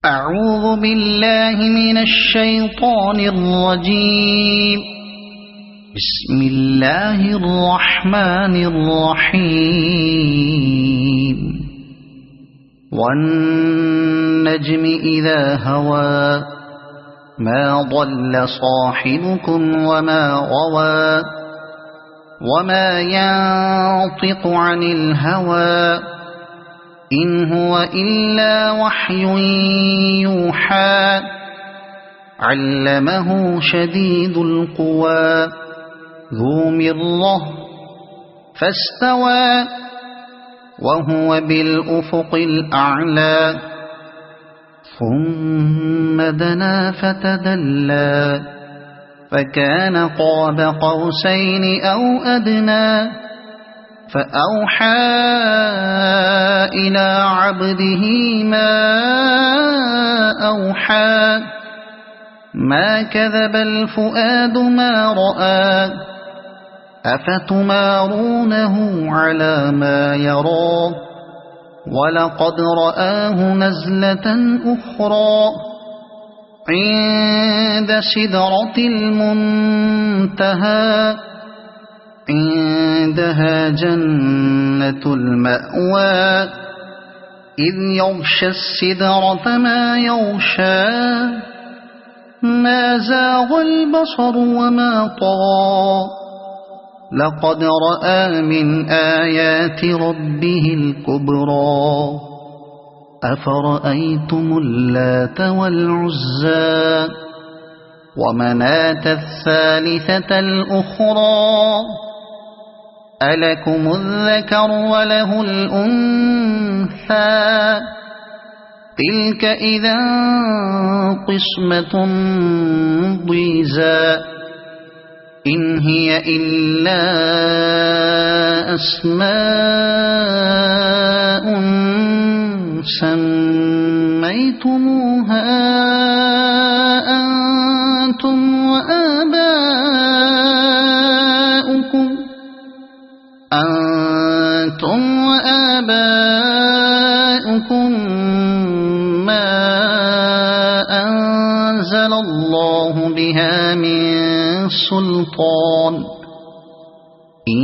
أعوذ بالله من الشيطان الرجيم. بسم الله الرحمن الرحيم. والنجم إذا هوى ما ضل صاحبكم وما غوى وما ينطق عن الهوى إن هو إلا وحي يوحى علمه شديد القوى ذو مرة فاستوى وهو بالأفق الأعلى ثم دنا فتدلى فكان قاب قوسين أو أدنى فأوحى إلى عبده ما أوحى ما كذب الفؤاد ما رأى أفتمارونه على ما يرى ولقد رآه نزلة أخرى عند سدرة المنتهى عندها جنة المأوى إذ يغشى السدرة ما يغشى ما زاغ البصر وما طغى لقد رأى من آيات ربه الكبرى أفرأيتم اللات والعزى ومناة الثالثة الأخرى ألكم الذكر وله الأنثى تلك إذا قسمة ضيزى إن هي إلا أسماء سميتموها أنتم وآباؤكم ما أنزل الله بها من سلطان إن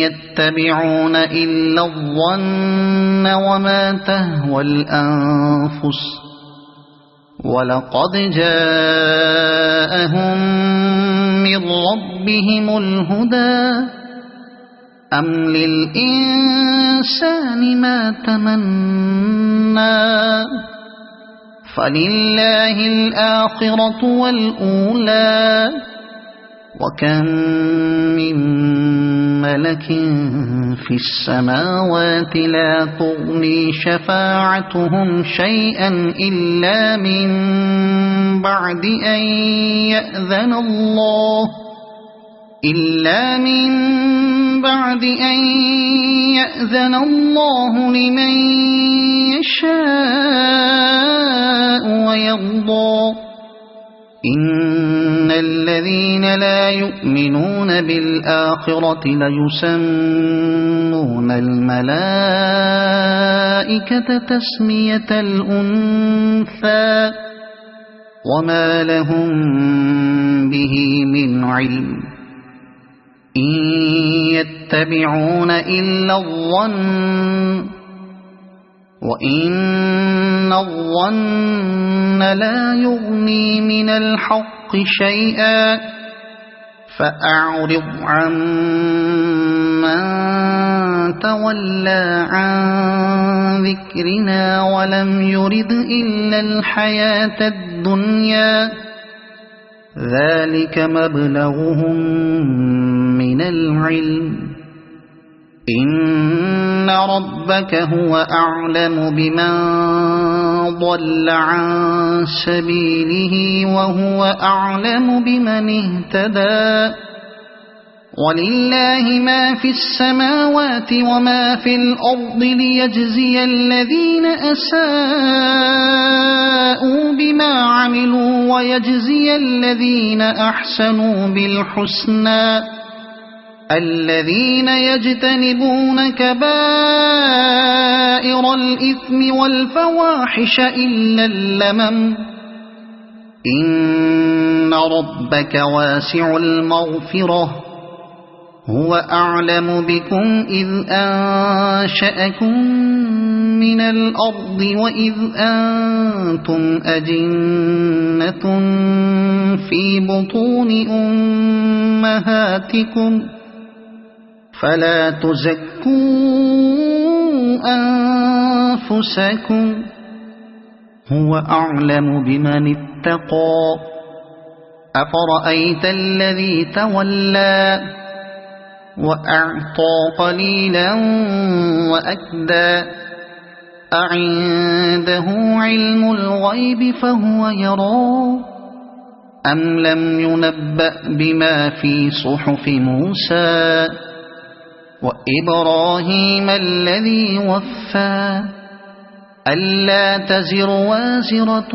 يتبعون إلا الظن وما تهوى الأنفس ولقد جاءهم من ربهم الهدى أم للإنسان ما تمنى فلله الآخرة والأولى وكم من ملك في السماوات لا تغني شفاعتهم شيئا إلا من بعد أن يأذن الله لمن يشاء ويرضى إن الذين لا يؤمنون بالآخرة ليسمون الملائكة تسمية الأنثى وما لهم به من علم إن يتبعون إلا الظن وإن الظن لا يغني من الحق شيئا فأعرض عن من تولى عن ذكرنا ولم يرد إلا الحياة الدنيا ذلك مبلغهم من العلم إن ربك هو أعلم بمن ضل عن سبيله وهو أعلم بمن اهتدى ولله ما في السماوات وما في الأرض ليجزي الذين أساءوا بما عملوا ويجزي الذين أحسنوا بالحسنى الذين يجتنبون كبائر الإثم والفواحش إلا اللمم إن ربك واسع المغفرة هو أعلم بكم إذ أنشأكم من الأرض وإذ أنتم أجنة في بطون أمهاتكم فلا تزكوا أنفسكم هو أعلم بمن اتقى أفرأيت الذي تولى وأعطى قليلا وأكدى أعنده علم الغيب فهو يرى أم لم ينبأ بما في صحف موسى وإبراهيم الذي وفى ألا تزر وازرة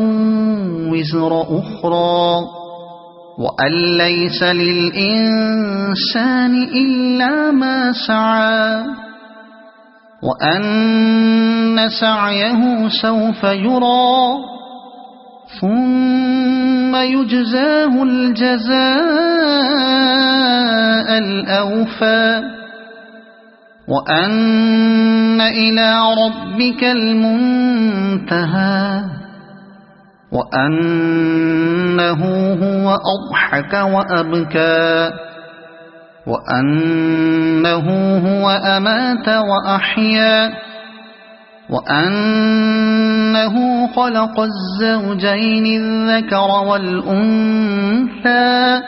وزر أخرى وأن ليس للإنسان إلا ما سعى وأن سعيه سوف يرى ثم يجزاه الجزاء الأوفى وأن إلى ربك المنتهى وأنه هو أضحك وأبكى وأنه هو أمات وأحيا وأنه خلق الزوجين الذكر والأنثى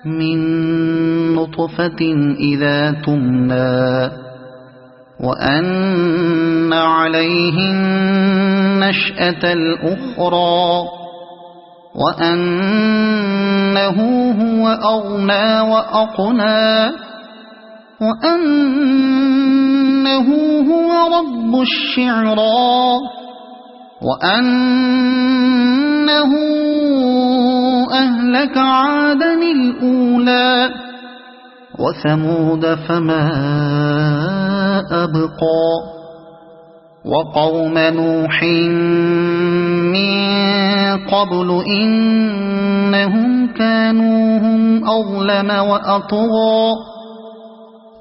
من نطفة إذا تمنى وأن عليه النشأة الأخرى وأنه هو أغنى وأقنى وأنه هو رب الشعرى وأنه أهلك عادا الأولى وثمود فما أبقى وقوم نوح من قبل إنهم كانوا هم أظلم وأطغى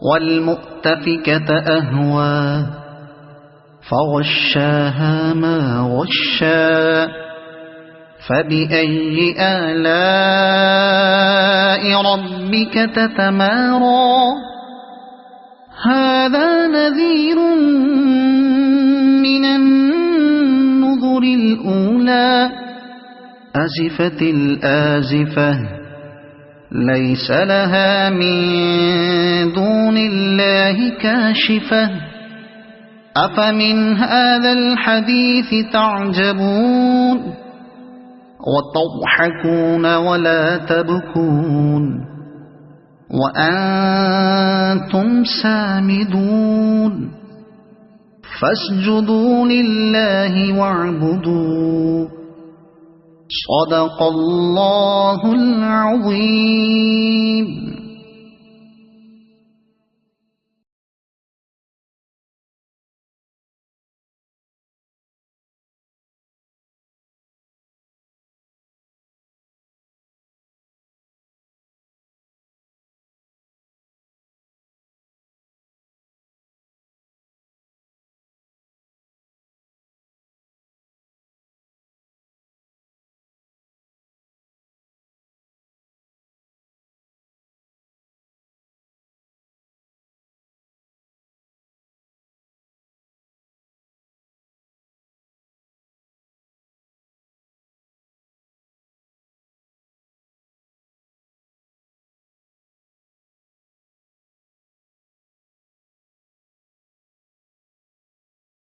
والمؤتفكة أهوى فغشاها ما غشا فبأي آلاء ربك تتمارى هذا نذير من النذر الأولى أزفت الآزفة ليس لها من دون الله كاشفة أفمن هذا الحديث تعجبون وتضحكون ولا تبكون وأنتم سامدون فاسجدوا لله واعبدوا صدق الله العظيم.